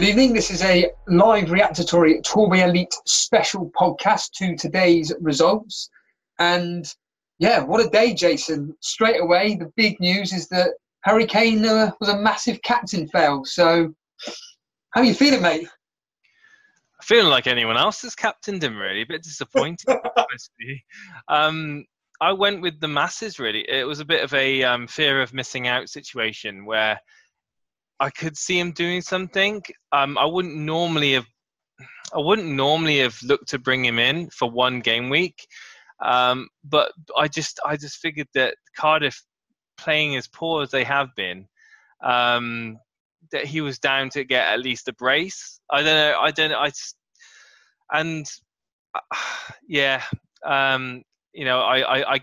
Good evening. This is a live reactatory Torbay Elite special podcast to today's results. And yeah, what a day, Jason. Straight away, the big news is that Harry Kane was a massive captain fail. So how are you feeling, mate? Feeling like anyone else has captained him, really. A bit disappointed. I went with the masses, really. It was a bit of a fear of missing out situation where I could see him doing something. I wouldn't normally have looked to bring him in for one game week, but I just figured that Cardiff, playing as poor as they have been, that he was down to get at least a brace. I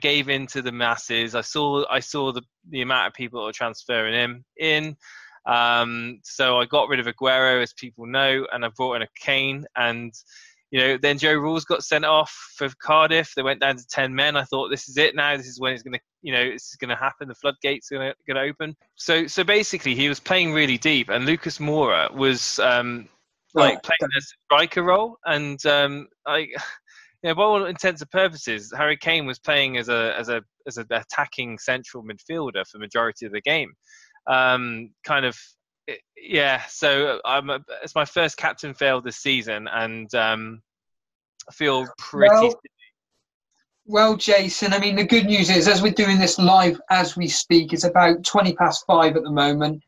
gave in to the masses. I saw the amount of people that were transferring him in. So I got rid of Aguero, as people know, and I brought in a Kane. And then Joe Rules got sent off for Cardiff. They went down to 10 men. I thought, this is it now. This is when it's going to, this is going to happen. The floodgates are going to open. So basically, he was playing really deep, and Lucas Moura was playing a striker role. And by all intents and purposes, Harry Kane was playing as an attacking central midfielder for the majority of the game. So it's my first captain fail this season, and I feel pretty well, Jason, I mean, the good news is, as we're doing this live as we speak, it's about 5:20 at the moment.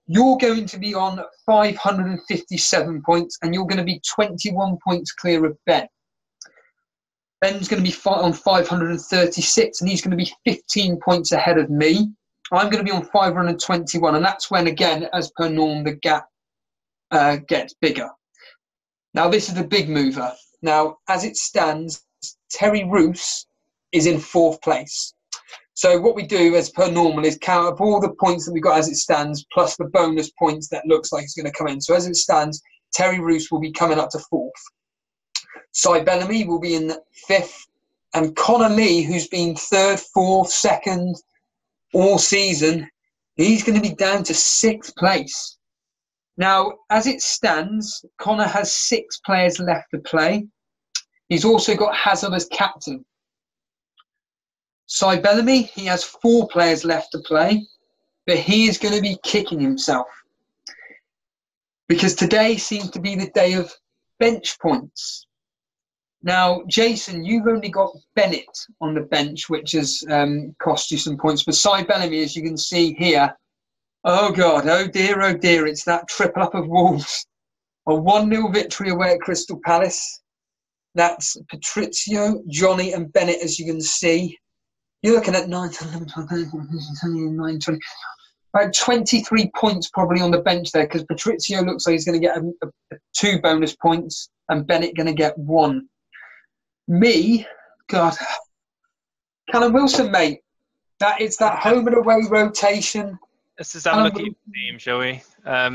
You're going to be on 557 points, and you're going to be 21 points clear of Ben. Ben's going to be on 536, and he's going to be 15 points ahead of me. I'm going to be on 521, and that's when, again, as per norm, the gap gets bigger. Now, this is the big mover. Now, as it stands, Terry Roos is in 4th place. So what we do, as per normal, is count up all the points that we got as it stands, plus the bonus points that looks like it's going to come in. So as it stands, Terry Roos will be coming up to 4th. Cy Bellamy will be in 5th, and Connor Lee, who's been 3rd, 4th, 2nd, all season, he's going to be down to 6th place. Now, as it stands, Connor has 6 players left to play. He's also got Hazard as captain. Cy Bellamy, he has 4 players left to play, but he is going to be kicking himself, because today seems to be the day of bench points. Now, Jason, you've only got Bennett on the bench, which has cost you some points. But Cy Bellamy, as you can see here, oh God, oh dear, it's that triple up of Wolves. A 1-0 victory away at Crystal Palace. That's Patrizio, Johnny and Bennett, as you can see. You're looking at 9, 20, about 23 points probably on the bench there, because Patrizio looks like he's going to get 2 bonus points and Bennett going to get 1. Me, God, Callum Wilson, mate. It's that home and away rotation. Let's just have a look at your team, shall we?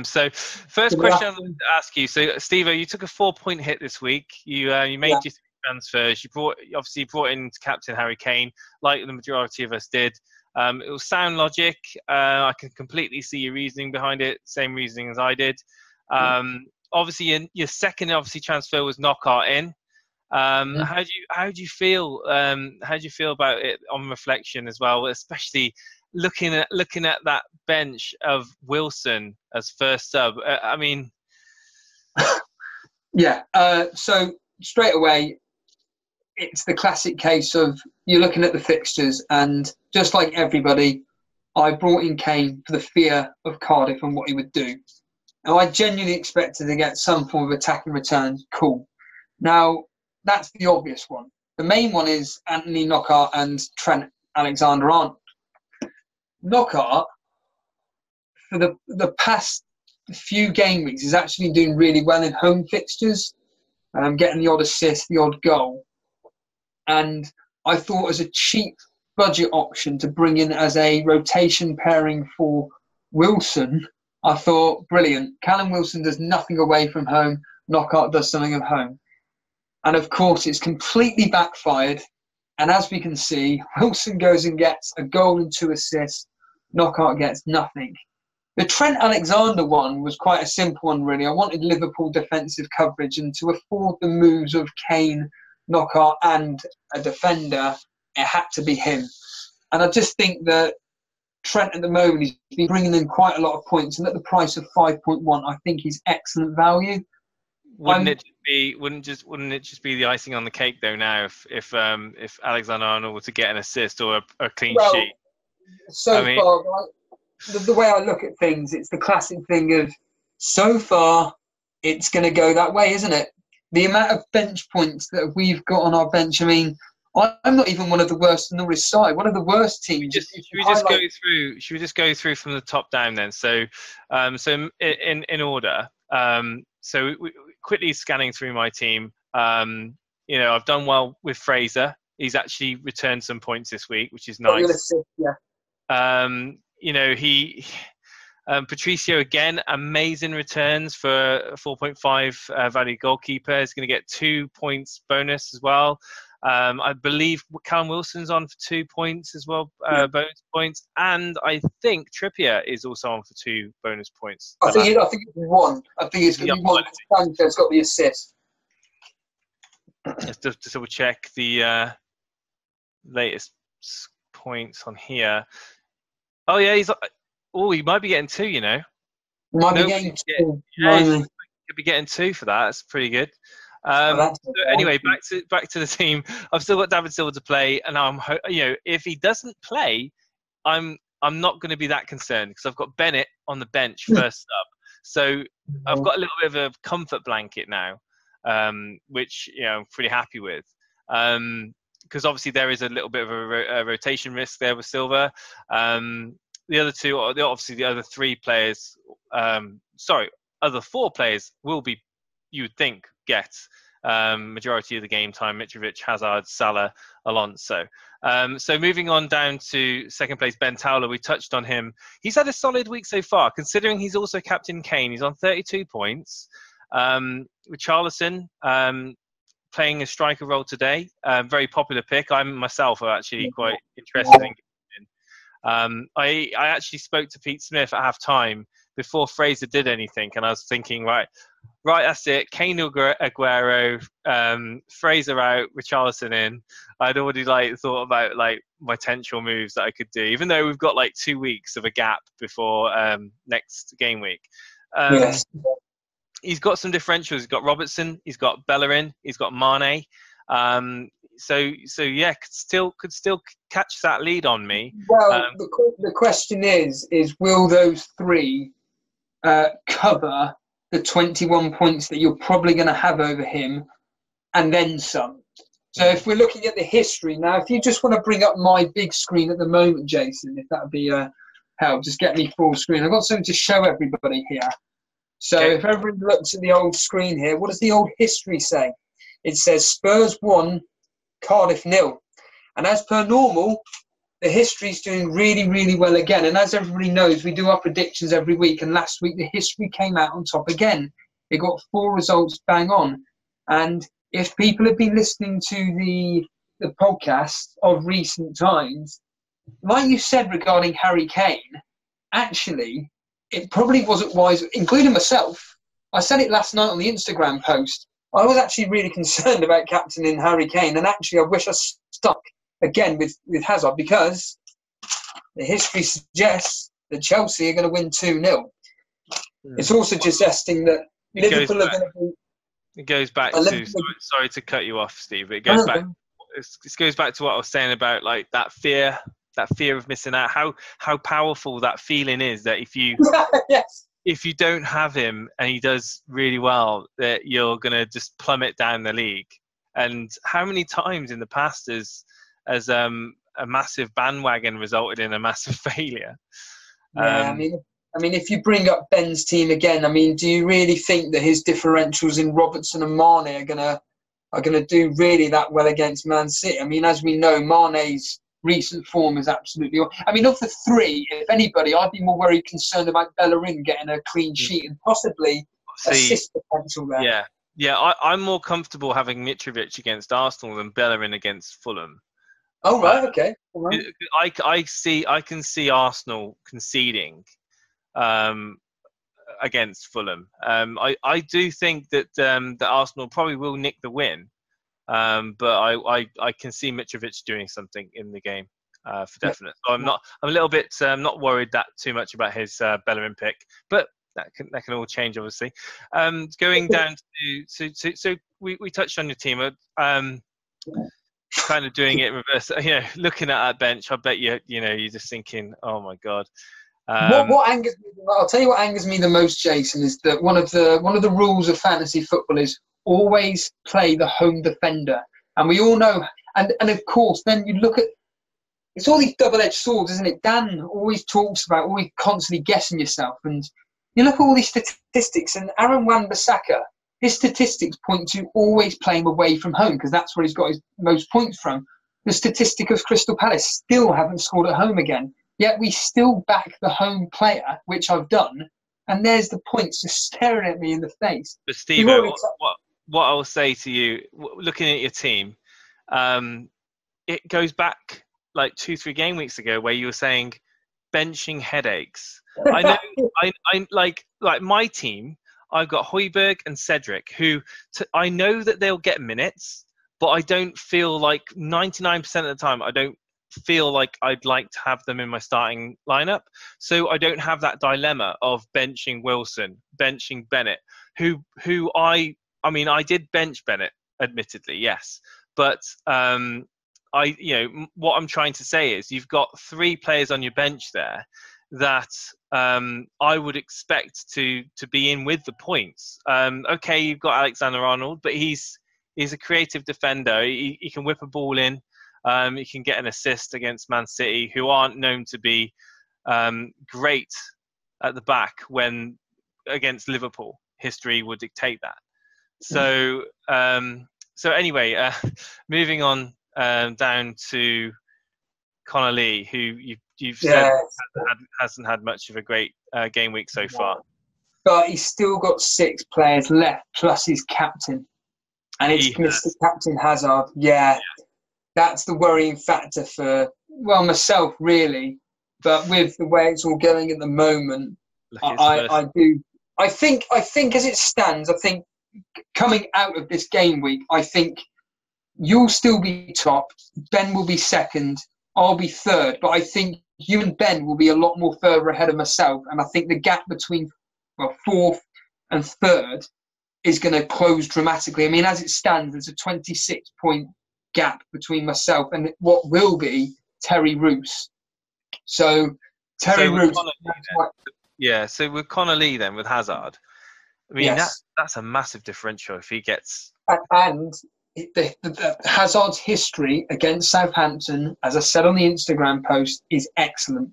So, first question I wanted to ask you. So, Steve, you took a 4-point hit this week. You made your 3 transfers. You brought in captain Harry Kane, like the majority of us did. It was sound logic. I can completely see your reasoning behind it. Same reasoning as I did. Obviously, your second transfer was Knockaert in. How do you feel? How do you feel about it on reflection as well, especially looking at that bench of Wilson as first sub? So straight away, it's the classic case of you're looking at the fixtures, and just like everybody, I brought in Kane for the fear of Cardiff and what he would do. And I genuinely expected to get some form of attacking returns. Cool. Now, that's the obvious one. The main one is Anthony Knockaert and Trent Alexander-Arnold. Knockaert, for the past few game weeks, is actually doing really well in home fixtures, getting the odd assist, the odd goal. And I thought, as a cheap budget option to bring in as a rotation pairing for Wilson, I thought, brilliant. Callum Wilson does nothing away from home. Knockaert does something at home. And of course, it's completely backfired. And as we can see, Wilson goes and gets a goal and 2 assists. Knockaert gets nothing. The Trent Alexander one was quite a simple one, really. I wanted Liverpool defensive coverage, and to afford the moves of Kane, Knockaert, and a defender, it had to be him. And I just think that Trent at the moment, he's been bringing in quite a lot of points, and at the price of 5.1, I think he's excellent value. Wouldn't it just be the icing on the cake though now if Alexander-Arnold were to get an assist or a clean sheet? So far, the way I look at things, it's the classic thing of so far it's going to go that way, isn't it? The amount of bench points that we've got on our bench. I mean, I'm not even one of the worst in Norwich side. One of the worst teams. Should we just go through from the top down then? So, in order. So quickly scanning through my team. I've done well with Fraser. He's actually returned some points this week, which is nice. Patricio again, amazing returns for 4.5 value goalkeeper. He's going to get 2 points bonus as well. I believe Callum Wilson's on for 2 points as well, bonus points, and I think Trippier is also on for 2 bonus points. I think it's one. I think it's going to be one. Sancho's got the assist. Let's just double check the latest points on here. Oh yeah, he might be getting 2. You know, be getting 2. He could be getting 2 for that. That's pretty good. Anyway, back to the team. I've still got David Silva to play, and if he doesn't play, I'm not going to be that concerned because I've got Bennett on the bench first up. So I've got a little bit of a comfort blanket now, which I'm pretty happy with. Because obviously there is a little bit of a rotation risk there with Silva. The other 3 players, other 4 players will be, you would think, get majority of the game time: Mitrovic, Hazard, Salah, Alonso. So moving on down to second place, Ben Towler. We touched on him. He's had a solid week so far, considering he's also captain Kane. He's on 32 points. Richarlison playing a striker role today. Very popular pick. I myself are actually quite interested in him. I actually spoke to Pete Smith at half time before Fraser did anything, and I was thinking, right, that's it. Kane, Aguero, Fraser out, Richarlison in. I'd already thought about potential moves that I could do, even though we've got 2 weeks of a gap before next game week. Yes. He's got some differentials. He's got Robertson. He's got Bellerin. He's got Mane. So yeah, could still catch that lead on me. Well, the question is will those 3 cover the 21 points that you're probably going to have over him, and then some? So if we're looking at the history now, if you just want to bring up my big screen at the moment, Jason, if that would be help, just get me full screen. I've got something to show everybody here. So if everyone looks at the old screen here, what does the old history say? It says Spurs 1, Cardiff 0. And as per normal, the history's doing really, really well again. And as everybody knows, we do our predictions every week. And last week, the history came out on top again. It got 4 results bang on. And if people have been listening to the podcast of recent times, like you said regarding Harry Kane, actually, it probably wasn't wise, including myself. I said it last night on the Instagram post. I was actually really concerned about captaining Harry Kane, and actually I wish I stuck again with Hazard, because the history suggests that Chelsea are going to win 2-0. It's also suggesting that Liverpool are going to be... It goes back to... Sorry to cut you off, Steve, but it goes back... It goes back to what I was saying about that fear of missing out, how powerful that feeling is, that if you if you don't have him and he does really well, that you're going to just plummet down the league. And how many times in the past has a massive bandwagon resulted in a massive failure? I mean, if you bring up Ben's team again, do you really think that his differentials in Robertson and Mane are gonna do really that well against Man City? As we know, Mane's recent form is absolutely... of the 3, if anybody, I'd be more very concerned about Bellerin getting a clean sheet and possibly assist potential there. Yeah, I'm more comfortable having Mitrovic against Arsenal than Bellerin against Fulham. Oh, right, okay. All right. I can see Arsenal conceding against Fulham. I do think that that Arsenal probably will nick the win, but I can see Mitrovic doing something in the game for definite. So I'm a little bit not worried that too much about his Bellerin pick, but that can all change obviously. Going down to so we touched on your team. Kind of doing it in reverse, looking at that bench. I bet you're just thinking, oh my god. What angers me? I'll tell you what angers me the most, Jason, is that one of the rules of fantasy football is always play the home defender, and we all know. And of course, then you look at it's all these double-edged swords, isn't it? Dan always talks about always constantly guessing yourself, and you look at all these statistics, and Aaron Wan-Bissaka, his statistics point to always playing away from home because that's where he's got his most points from. The statistic of Crystal Palace still haven't scored at home again. Yet we still back the home player, which I've done, and there's the points just staring at me in the face. But Steve, what I will say to you, looking at your team, it goes back like 2-3 game weeks ago where you were saying benching headaches. I know, I like my team. I've got Højbjerg and Cedric, who I know that they'll get minutes, but I don't feel like 99% of the time I don't feel like I'd like to have them in my starting lineup. So I don't have that dilemma of benching Wilson, benching Bennett, who I did bench Bennett, admittedly, yes. But what I'm trying to say is you've got 3 players on your bench there that I would expect to be in with the points. Okay, you've got Alexander-Arnold, but he's a creative defender. He can whip a ball in. He can get an assist against Man City, who aren't known to be great at the back when against Liverpool. History would dictate that. So anyway, moving on down to Connor Lee, who you've said hasn't had much of a great game week so far. But he's still got 6 players left, plus his captain. And it's Mr. Captain Hazard. Yeah. That's the worrying factor for, myself, really. But with the way it's all going at the moment, I think as it stands, I think coming out of this game week, I think you'll still be top. Ben will be second. I'll be third. But I think you and Ben will be a lot more further ahead of myself. And I think the gap between fourth and third is going to close dramatically. I mean, as it stands, there's a 26-point gap between myself and what will be Terry Roos. So Roos. So with Connor Lee then, with Hazard, I mean, that's a massive differential if he gets... And the Hazard's history against Southampton, as I said on the Instagram post, is excellent.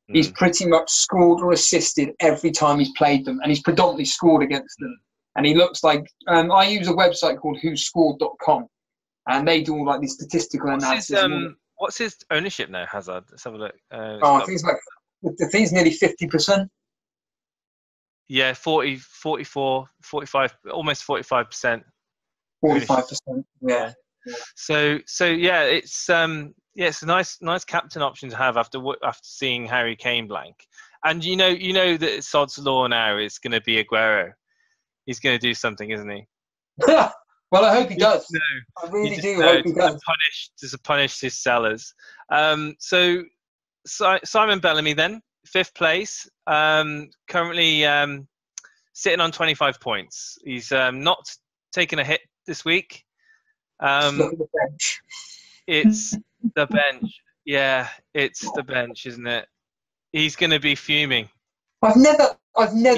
He's pretty much scored or assisted every time he's played them, and he's predominantly scored against them. And he looks like... I use a website called whoscored.com, and they do all like the statistical analysis. What's his ownership now, Hazard? Let's have a look. I think it's nearly 50%. Yeah, 40, 44, 45, almost 45%. 45%. Yeah. So yeah, it's a nice captain option to have after seeing Harry Kane blank. And you know that Sod's law now is going to be Aguero. He's going to do something, isn't he? Well, I hope he does. I really do hope he does. To punish his sellers. So Simon Bellamy then, 5th place, currently sitting on 25 points. He's not taken a hit this week. Look at the bench. It's the bench. Yeah, it's the bench, isn't it? He's going to be fuming. I've never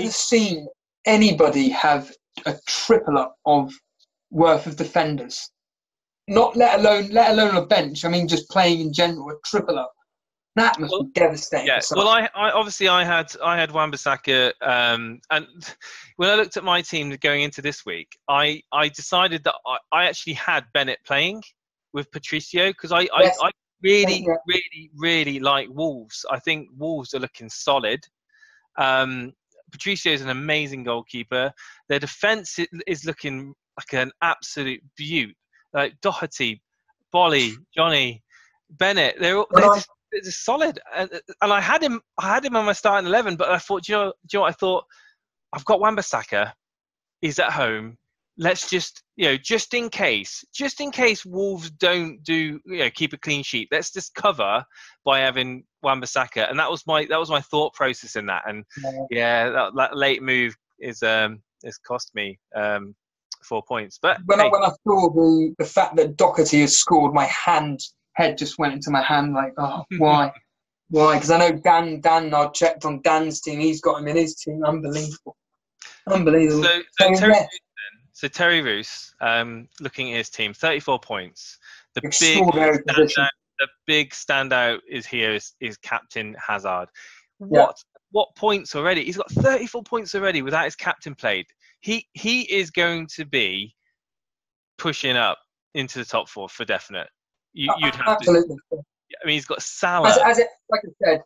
seen anybody have a triple up of worth of defenders. Not let alone a bench. I mean, just playing in general, a triple up. That must be devastating. Yeah. Well, I obviously I had Wan-Bissaka, and when I looked at my team going into this week, I decided that I actually had Bennett playing with Patricio because I really like Wolves. I think Wolves are looking solid. Patricio is an amazing goalkeeper. Their defence is looking like an absolute beaut. Like Doherty, Bolly, Johnny, Bennett. it's solid, and I had him on my starting 11, but I thought, do you know what I thought? I've got Wan-Bissaka. He's at home. Let's just, just in case Wolves don't keep a clean sheet, let's just cover by having Wan-Bissaka. And that was my thought process in that. And that late move is cost me 4 points. But when I saw the fact that Doherty has scored, my head just went into my hand, like, oh, why? Why? Because I know Dan, I checked on Dan's team. He's got him in his team. Unbelievable. So Terry Roos, looking at his team, 34 points. The big standout is Captain Hazard. What points already? He's got 34 points already without his captain played. He is going to be pushing up into the top 4 for definite. You'd have absolutely. I mean, he's got Salah. Like I said,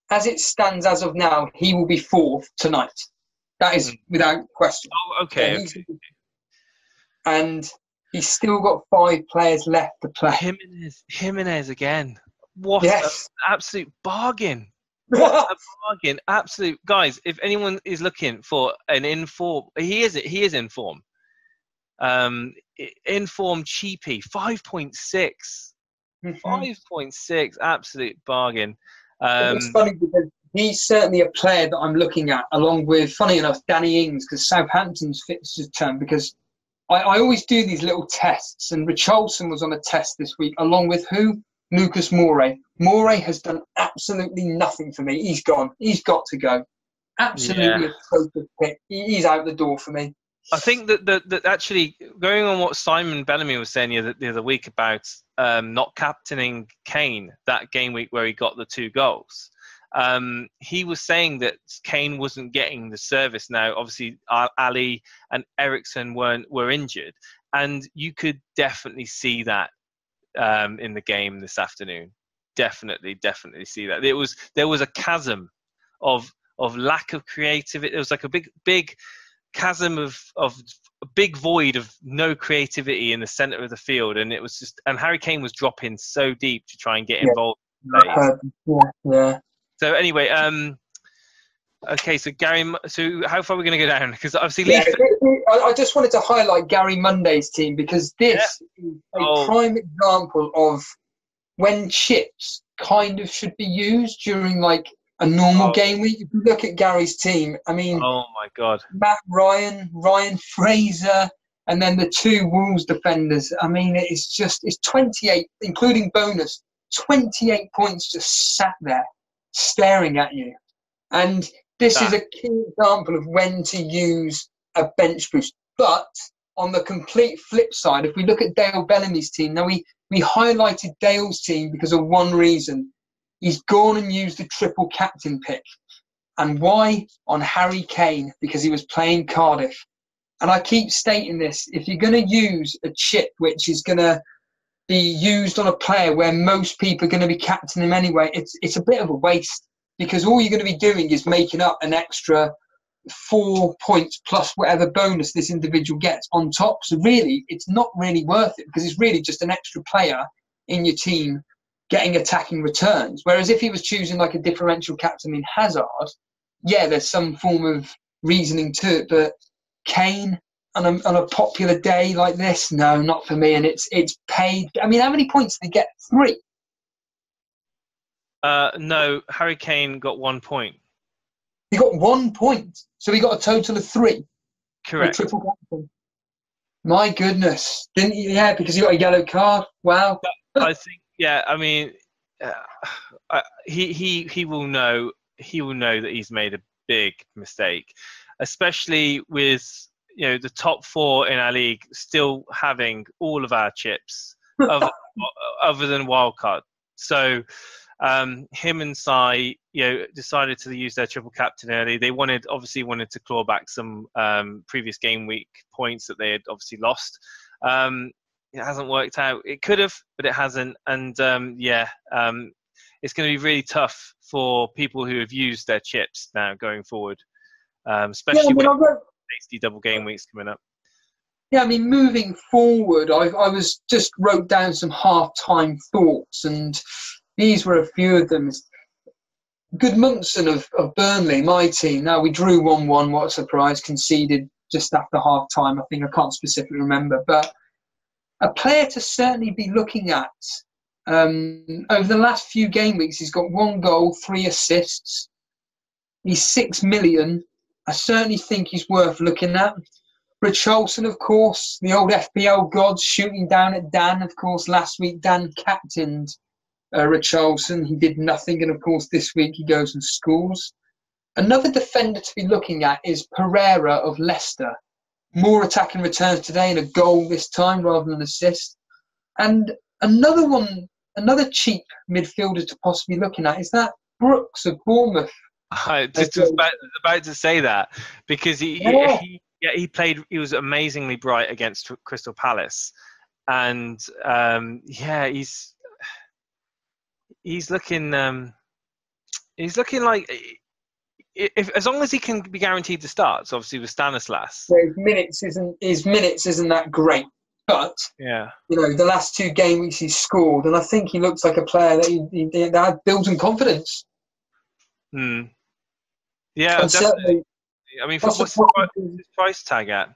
as it stands as of now, he will be 4th tonight. That is without question. Oh, okay. And he's still got 5 players left to play. Jimenez again. What an absolute bargain. What a bargain. Absolute. Guys, if anyone is looking for an inform, he is in form. Inform cheapie, 5.6. 5.6, absolute bargain. It's funny because he's certainly a player that I'm looking at, along with, funny enough, Danny Ings, because Southampton's fixtures turn, because I always do these little tests, and Richarlison was on a test this week, along with who? Lucas Moura. Moura has done absolutely nothing for me. He's gone. He's got to go. Absolutely atrocious pick. He's out the door for me. I think that actually, going on what Simon Bellamy was saying the other week about not captaining Kane that game week where he got the 2 goals, he was saying that Kane wasn't getting the service. Now, obviously, Ali and Eriksen were injured, and you could definitely see that in the game this afternoon. Definitely see that. There was a chasm of lack of creativity. It was like a big chasm of a big void of no creativity in the center of the field, and it was just, and Harry Kane was dropping so deep to try and get involved. Yeah. So anyway, okay. So Gary, how far are we going to go down? Because obviously, I just wanted to highlight Gary Monday's team, because this is a prime example of when chips kind of should be used during like a normal game week. If you look at Gary's team, I mean, oh my God, Matt Ryan Fraser, and then the 2 Wolves defenders. I mean, it's 28, including bonus, 28 points just sat there staring at you. And this is a key example of when to use a bench boost. But on the complete flip side, if we look at Dale Bellamy's team, now we highlighted Dale's team because of one reason. He's gone and used the triple captain pick. And why? On Harry Kane, because he was playing Cardiff. And I keep stating this, if you're going to use a chip which is going to be used on a player where most people are going to be captaining him anyway, it's a bit of a waste, because all you're going to be doing is making up an extra 4 points plus whatever bonus this individual gets on top. So really, it's not really worth it, because it's really just an extra player in your team getting attacking returns. Whereas if he was choosing like a differential captain in Hazard, there's some form of reasoning to it. But Kane on a popular day like this, no, not for me. And it's paid. I mean, how many points did he get? 3? No, Harry Kane got 1 point. He got 1 point, so he got a total of 3. Correct. Triple captain. My goodness, didn't he? Yeah, because he got a yellow card. Wow. I think. Yeah, I mean, he will know. He will know that he's made a big mistake, especially with the top 4 in our league still having all of our chips other than wildcard. So him and Sai, decided to use their triple captain early. They obviously wanted to claw back some previous game week points that they had obviously lost. It hasn't worked out. It could have, but it hasn't. And it's going to be really tough for people who have used their chips now going forward, especially with tasty double game weeks coming up. Yeah, I mean, moving forward, I was just wrote down some half-time thoughts, and These were a few of them. Gudmundsson of Burnley, my team. Now, we drew 1-1, what a surprise, conceded just after half-time. I think I can't specifically remember. But a player to certainly be looking at. Over the last few game weeks, he's got 1 goal, 3 assists. He's 6 million. I certainly think he's worth looking at. Richarlison, of course, the old FPL gods shooting down at Dan. Of course, last week Dan captained Richarlison. He did nothing, and of course this week he goes and scores. Another defender to be looking at is Pereira of Leicester. More attacking returns today and a goal this time rather than an assist. And another cheap midfielder to possibly looking at is that Brooks of Bournemouth. I just was about to say that, because he played. He was amazingly bright against Crystal Palace, and he's looking like, if as long as he can be guaranteed the starts, obviously with Stanislas. His minutes isn't that great, but the last 2 game weeks he's scored, and I think he looks like a player that builds in confidence. Yeah, and definitely. I mean, what's his price tag at?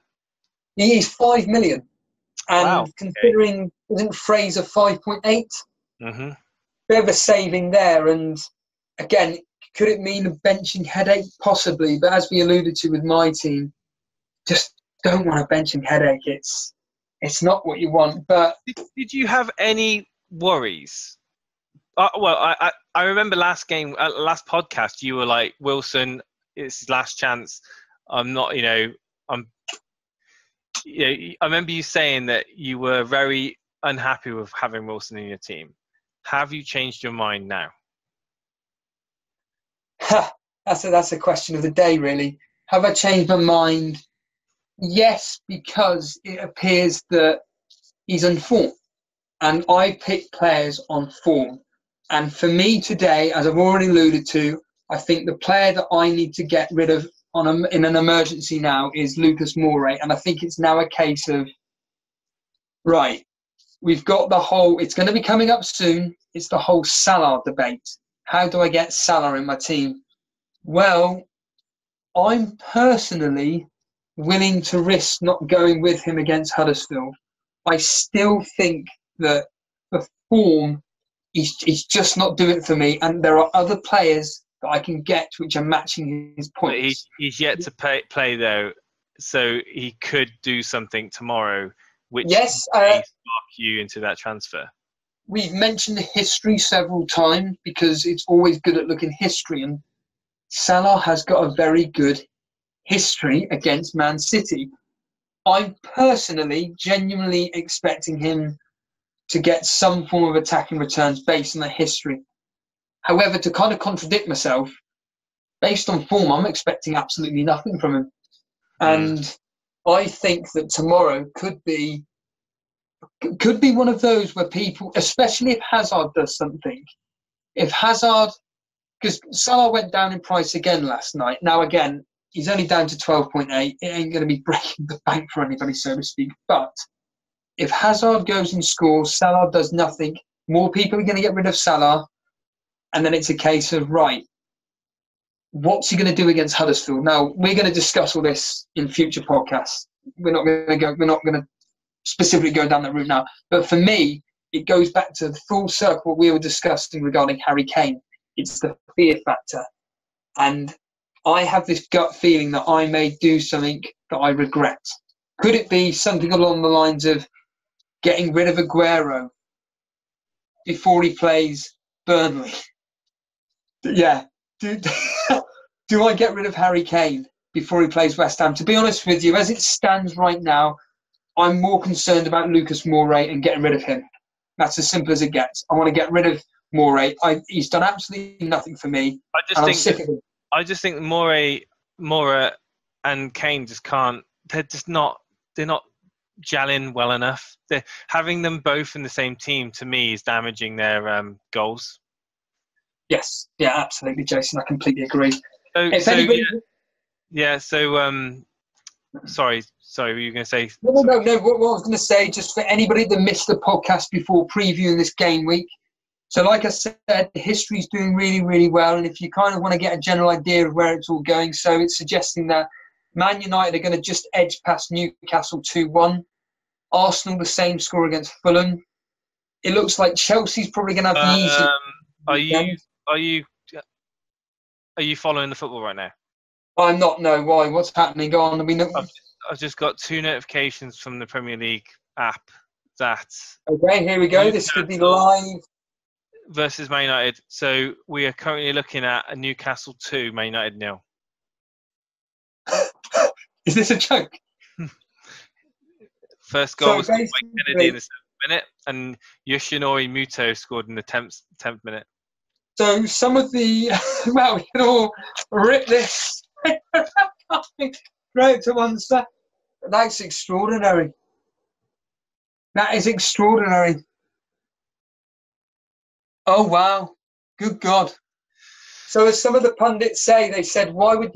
He's 5 million, and wow, considering isn't Fraser 5.8? Mm-hmm. Bit of a saving there, and again, could it mean a benching headache? Possibly, but as we alluded to with my team, just don't want a benching headache. It's not what you want. But did you have any worries? I remember last podcast, you were like, Wilson, it's his last chance. I'm not, I remember you saying that you were very unhappy with having Wilson in your team. Have you changed your mind now? That's a question of the day, really. Have I changed my mind? Yes, because it appears that he's on form, and I pick players on form. And for me today, as I've already alluded to, I think the player that I need to get rid of in an emergency now is Lucas Moura. And I think it's now a case of, right, we've got it's going to be coming up soon. It's the whole Salah debate. How do I get Salah in my team? Well, I'm personally willing to risk not going with him against Huddersfield. I still think that the form, he's just not doing it for me, and there are other players that I can get which are matching his points. He's yet to play though, so he could do something tomorrow, which may spark you into that transfer. We've mentioned the history several times because it's always good at looking history, and Salah has got a very good history against Man City. I'm personally genuinely expecting him to get some form of attacking returns based on the history. However, to kind of contradict myself, based on form, I'm expecting absolutely nothing from him. And I think that tomorrow could be one of those where people, especially if Hazard does something, because Salah went down in price again last night. Now, again, he's only down to 12.8. It ain't going to be breaking the bank for anybody, so to speak. But if Hazard goes and scores, Salah does nothing, more people are going to get rid of Salah. And then it's a case of, right, what's he going to do against Huddersfield? Now, we're going to discuss all this in future podcasts. We're not going to specifically go down that route now. But for me, it goes back to the full circle what we were discussing regarding Harry Kane. It's the fear factor. And I have this gut feeling that I may do something that I regret. Could it be something along the lines of getting rid of Aguero before he plays Burnley? Yeah. Do I get rid of Harry Kane before he plays West Ham? To be honest with you, as it stands right now, I'm more concerned about Lucas Moura and getting rid of him. That's as simple as it gets. I want to get rid of Moura. He's done absolutely nothing for me. I'm sick of him. I just think Moura and Kane just can't. They're not gelling well enough. Having them both in the same team, to me, is damaging their goals. Yes, yeah, absolutely, Jason. I completely agree. Sorry, were you going to say? No. What I was going to say, just for anybody that missed the podcast before previewing this game week, So, like I said, the history's doing really, really well. And if you kind of want to get a general idea of where it's all going, so it's suggesting that Man United are going to just edge past Newcastle 2-1. Arsenal, the same score against Fulham. It looks like Chelsea's probably going to have the easy. Are you following the football right now? I'm not. No, why? What's happening? Go on. I mean, I've just got 2 notifications from the Premier League app that. Okay, here we go. This could be live. Versus Man United. So we are currently looking at a Newcastle 2, Man United 0. Is this a joke? First goal was by Kennedy in the 7th minute, and Yoshinori Muto scored in the 10th minute. So some of the well, we can all rip this right to one side. That's extraordinary. That is extraordinary. Oh wow, good God! So as some of the pundits say, they said, why would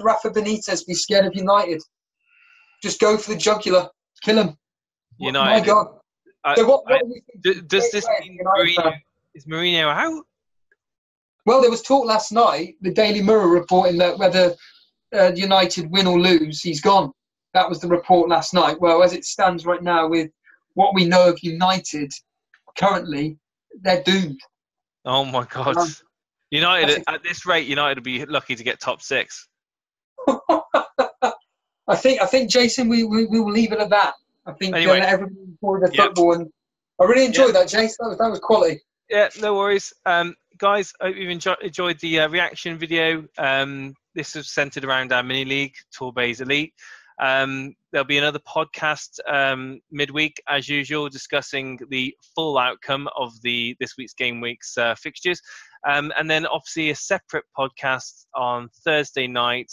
Rafa Benitez be scared of United? Just go for the jugular, kill him. United. My God! So what does this mean is Mourinho out? Well, there was talk last night. The Daily Mirror reporting that whether United win or lose, he's gone. That was the report last night. Well, as it stands right now, with what we know of United currently, they're doomed. Oh my God! United at this rate, United will be lucky to get top 6. I think, Jason, we will leave it at that. I think let everybody enjoy the football, and I really enjoyed that, Jason. That was quality. Yeah, no worries, guys. I hope you've enjoyed the reaction video. This was centered around our mini league, Tourbay's Elite. There'll be another podcast midweek, as usual, discussing the full outcome of this week's game week's fixtures. And then obviously a separate podcast on Thursday night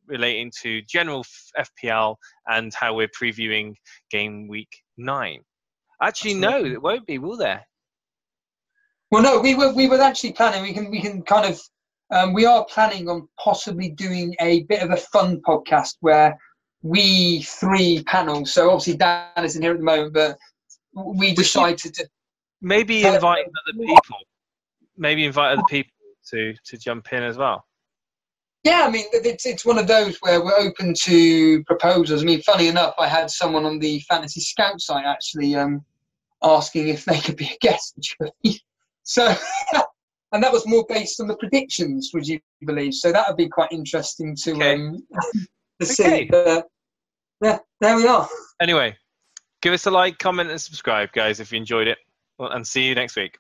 relating to general FPL and how we're previewing game week 9. Actually, no, it won't be, will there? Well, no, we were actually planning. We can kind of we are planning on possibly doing a bit of a fun podcast where we 3 panels. So obviously Dan isn't here at the moment, but we decided to maybe invite other people. Maybe invite other people to jump in as well. Yeah, I mean, it's one of those where we're open to proposals. I mean, funny enough, I had someone on the Fantasy Scout site actually asking if they could be a guest. So, and that was more based on the predictions, would you believe? So that would be quite interesting to see. But, yeah, there we are. Anyway, give us a like, comment, and subscribe, guys, if you enjoyed it. And see you next week.